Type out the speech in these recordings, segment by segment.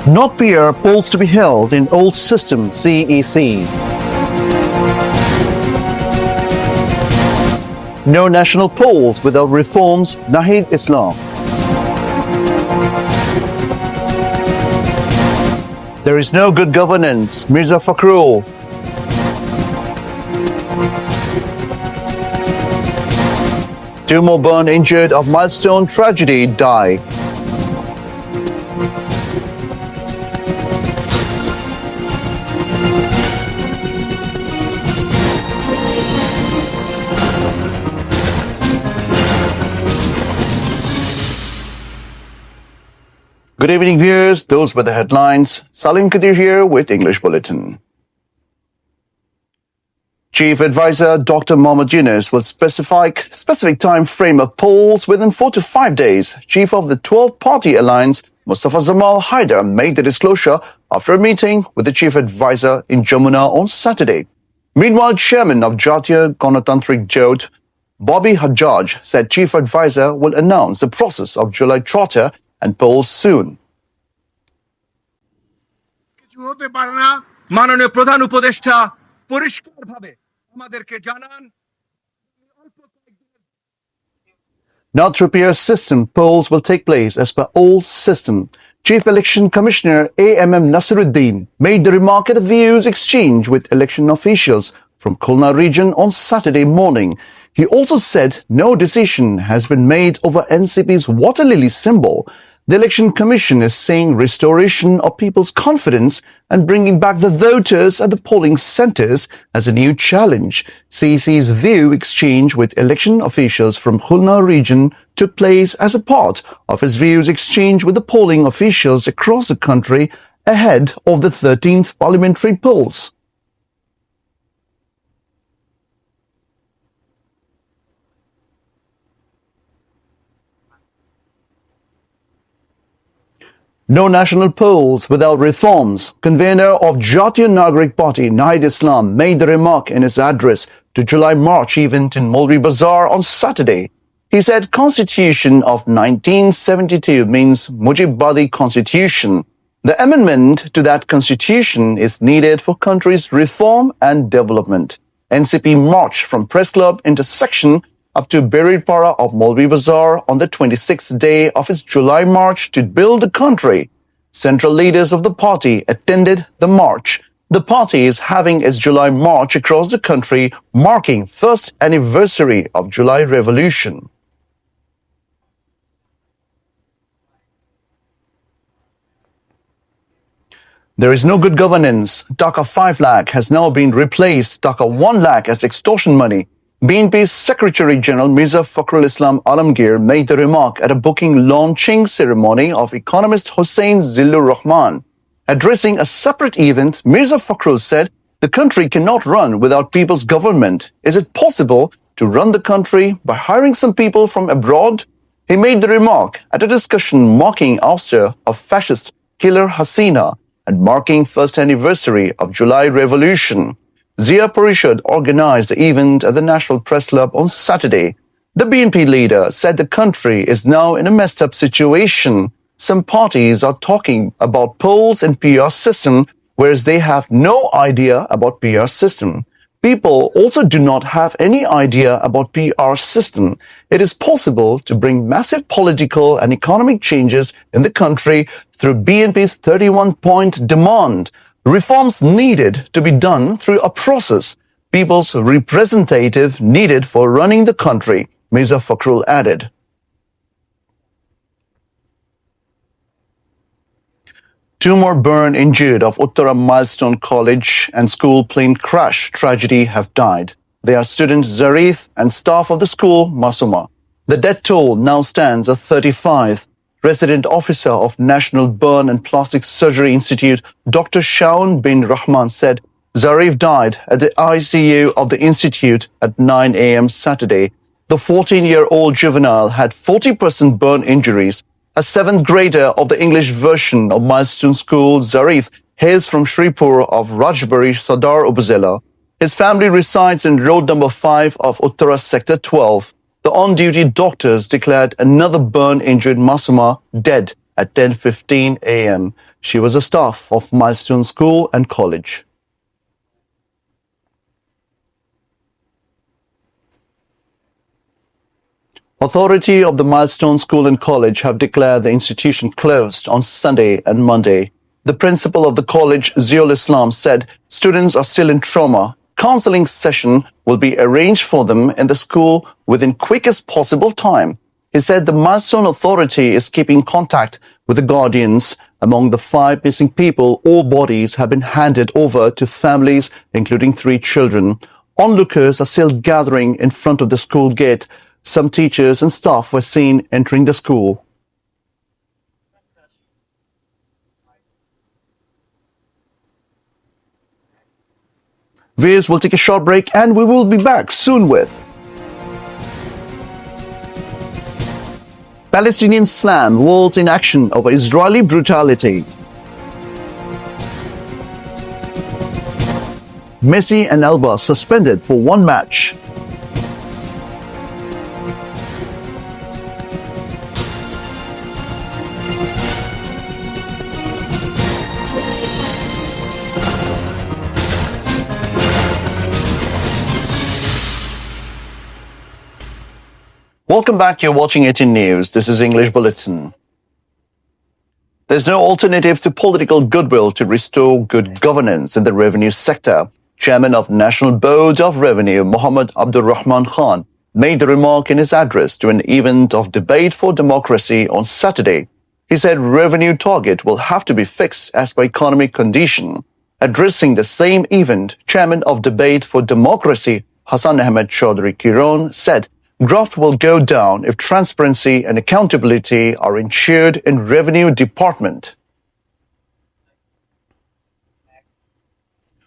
Not peer polls to be held in old system CEC. No national polls without reforms, Nahid Islam. There is no good governance, Mirza Fakhrul. Two more burned injured of milestone tragedy die. Good evening, viewers. Those were the headlines. Salim Kadir here with English Bulletin. Chief Advisor Dr. Mohammad Yunus will specific time frame of polls within 4 to 5 days. Chief of the 12-party alliance, Mustafa Zamal Haidar, made the disclosure after a meeting with the Chief Advisor in Jamuna on Saturday. Meanwhile, Chairman of Jatiya Ganatantrik Jot, Bobby Hajjaj, said Chief Advisor will announce the process of July Trotter and polls soon. মাননীয় প্রধান উপদেষ্টা পরিষ্কারভাবে আমাদেরকে জানান Now through peer system, polls will take place as per old system. Chief Election Commissioner AMM Nasiruddin made the remark at a views exchange with election officials from Khulna region on Saturday morning. He also said no decision has been made over NCP's water lily symbol. The Election Commission is saying restoration of people's confidence and bringing back the voters at the polling centers as a new challenge. CEC's view exchange with election officials from Khulna region took place as a part of his views exchange with the polling officials across the country ahead of the 13th parliamentary polls. No national polls without reforms. Convener of Jatiya Nagrik Party, Nahid Islam, made the remark in his address to July March event in Molvi Bazaar on Saturday. He said Constitution of 1972 means Mujib-Badi Constitution. The amendment to that constitution is needed for country's reform and development. NCP marched from Press Club intersection up to Berirpara of Molvi Bazaar on the 26th day of its July march to build the country. Central leaders of the party attended the march. The party is having its July march across the country, marking first anniversary of July Revolution. There is no good governance. Taka 5 lakh has now been replaced Taka 1 lakh as extortion money. BNP's Secretary General Mirza Fakhrul Islam Alamgir made the remark at a booking launching ceremony of economist Hussein Zillur Rahman. Addressing a separate event, Mirza Fakhrul said the country cannot run without people's government. Is it possible to run the country by hiring some people from abroad? He made the remark at a discussion marking ouster of fascist killer Hasina and marking first anniversary of July Revolution. Zia Parishad organized the event at the National Press Club on Saturday. The BNP leader said the country is now in a messed up situation. Some parties are talking about polls and PR system, whereas they have no idea about PR system. People also do not have any idea about PR system. It is possible to bring massive political and economic changes in the country through BNP's 31-point demand. Reforms needed to be done through a process. People's representative needed for running the country, Mirza Fakhrul added. Two more burned injured of Uttara Milestone College and school plane crash tragedy have died. They are student Zarif and staff of the school, Masuma. The death toll now stands at 35. Resident Officer of National Burn and Plastic Surgery Institute, Dr. Shaun bin Rahman said Zarif died at the ICU of the institute at 9 a.m. Saturday. The 14-year-old juvenile had 40% burn injuries. A 7th grader of the English version of Milestone School, Zarif, hails from Shripur of Rajbari, Sadar Upazila. His family resides in road number 5 of Uttara Sector 12. The on-duty doctors declared another burn-injured Masuma dead at 10:15 a.m. She was a staff of Milestone School and College. Authority of the Milestone School and College have declared the institution closed on Sunday and Monday. The principal of the college, Ziaul Islam, said students are still in trauma. Counseling session will be arranged for them in the school within quickest possible time. He said the Milestone Authority is keeping contact with the guardians. Among the 5 missing people, all bodies have been handed over to families, including 3 children. Onlookers are still gathering in front of the school gate. Some teachers and staff were seen entering the school. Viewers, we'll take a short break and we will be back soon with Palestinian slam worlds in action over Israeli brutality. Messi and Alba suspended for 1 match. Welcome back. You're watching ATN News. This is English Bulletin. There's no alternative to political goodwill to restore good governance in the revenue sector. Chairman of National Board of Revenue, Mohammad Abdul Rahman Khan, made the remark in his address to an event of debate for democracy on Saturday. He said revenue target will have to be fixed as per economic condition. Addressing the same event, Chairman of Debate for Democracy, Hassan Ahmed Chaudhry Kiron, said graft will go down if transparency and accountability are ensured in Revenue Department.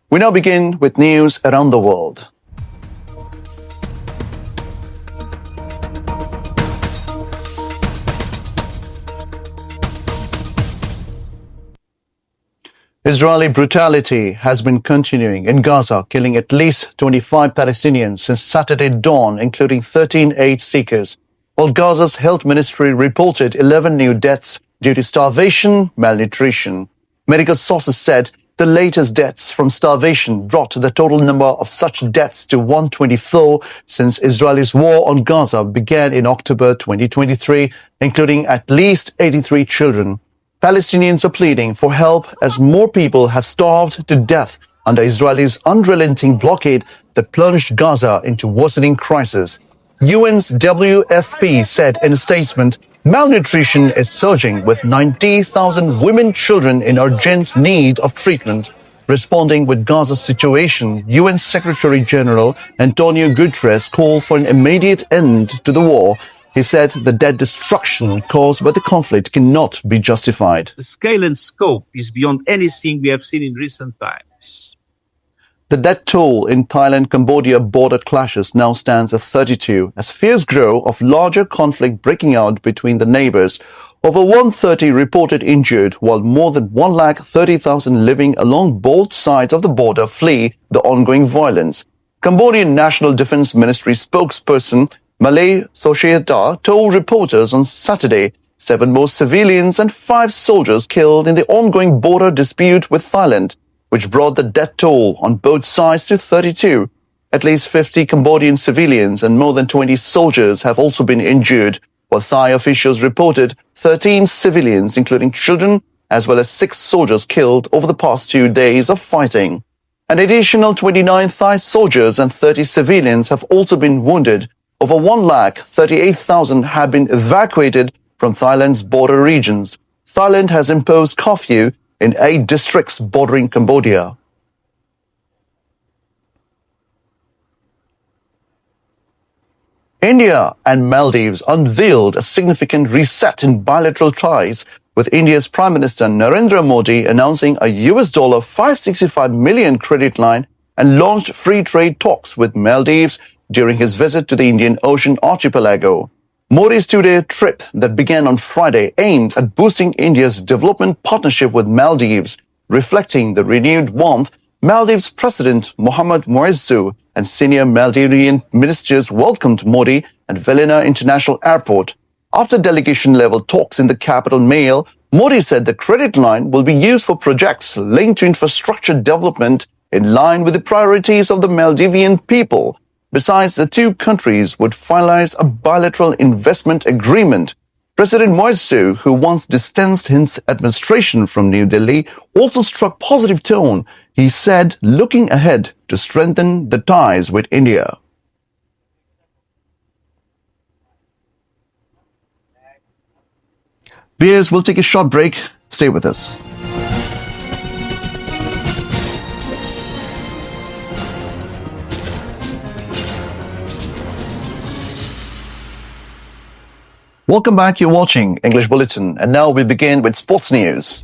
We now begin with news around the world. Israeli brutality has been continuing in Gaza, killing at least 25 Palestinians since Saturday dawn, including 13 aid seekers, while Gaza's health ministry reported 11 new deaths due to starvation, malnutrition. Medical sources said the latest deaths from starvation brought the total number of such deaths to 124 since Israel's war on Gaza began in October 2023, including at least 83 children. Palestinians are pleading for help as more people have starved to death under Israel's unrelenting blockade that plunged Gaza into worsening crisis. UN's WFP said in a statement, malnutrition is surging with 90,000 women children in urgent need of treatment. Responding with Gaza's situation, UN Secretary General Antonio Guterres called for an immediate end to the war. He said the dead destruction caused by the conflict cannot be justified. The scale and scope is beyond anything we have seen in recent times. The death toll in Thailand-Cambodia border clashes now stands at 32 as fears grow of larger conflict breaking out between the neighbors. Over 130 reported injured, while more than 130,000 living along both sides of the border flee the ongoing violence. Cambodian National Defense Ministry spokesperson Malay Societa told reporters on Saturday 7 more civilians and 5 soldiers killed in the ongoing border dispute with Thailand, which brought the death toll on both sides to 32. At least 50 Cambodian civilians and more than 20 soldiers have also been injured, while Thai officials reported 13 civilians, including children, as well as 6 soldiers killed over the past 2 days of fighting. An additional 29 Thai soldiers and 30 civilians have also been wounded. Over 138,000 have been evacuated from Thailand's border regions. Thailand has imposed curfew in 8 districts bordering Cambodia. India and Maldives unveiled a significant reset in bilateral ties, with India's Prime Minister Narendra Modi announcing a $565 million credit line and launched free trade talks with Maldives during his visit to the Indian Ocean archipelago. Modi's 2-day trip that began on Friday aimed at boosting India's development partnership with Maldives. Reflecting the renewed warmth, Maldives President Mohammad Moezzu and senior Maldivian ministers welcomed Modi at Velina International Airport. After delegation-level talks in the capital mail, Modi said the credit line will be used for projects linked to infrastructure development in line with the priorities of the Maldivian people. Besides, the two countries would finalize a bilateral investment agreement. President Moezzu, who once distanced his administration from New Delhi, also struck positive tone. He said, looking ahead to strengthen the ties with India. Viewers, we'll take a short break. Stay with us. Welcome back. You're watching English Bulletin, and now we begin with sports news.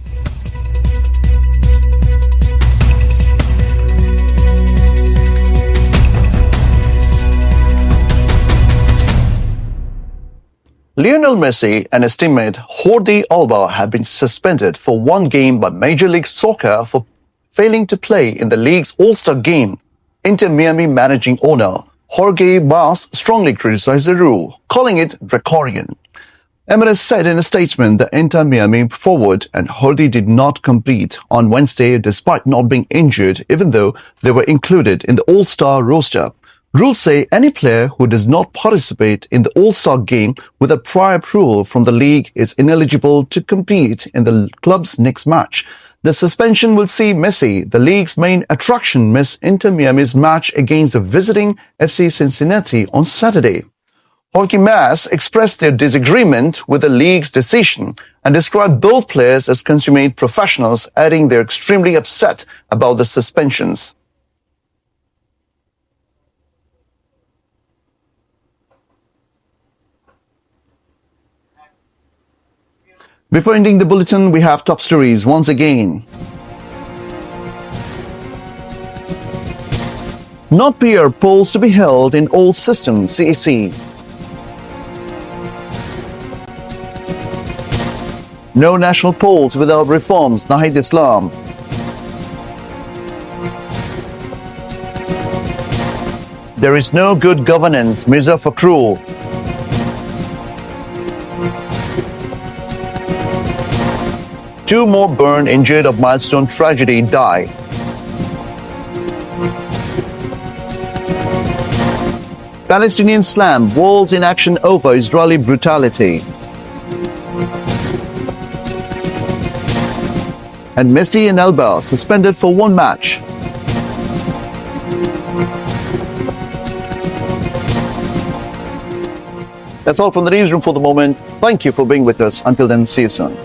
Lionel Messi and his teammate Jordi Alba have been suspended for one game by Major League Soccer for failing to play in the league's All-Star game. Inter Miami managing owner Jorge Mas strongly criticized the rule, calling it draconian. Emirates said in a statement that Inter Miami forward and Jordi did not compete on Wednesday despite not being injured, even though they were included in the All-Star roster. Rules say any player who does not participate in the All-Star game with a prior approval from the league is ineligible to compete in the club's next match. The suspension will see Messi, the league's main attraction, miss Inter Miami's match against the visiting FC Cincinnati on Saturday. Jorge Mas expressed their disagreement with the league's decision and described both players as consummate professionals, adding they're extremely upset about the suspensions. Before ending the bulletin, we have top stories once again. Not peer polls to be held in all systems, CAC. No national polls without reforms, Nahid Islam. There is no good governance, Mirza Fakhrul. Two more burned injured of Milestone tragedy die. Palestinian slam, walls in action over Israeli brutality. And Messi and Alba suspended for one match. That's all from the newsroom for the moment. Thank you for being with us. Until then, see you soon.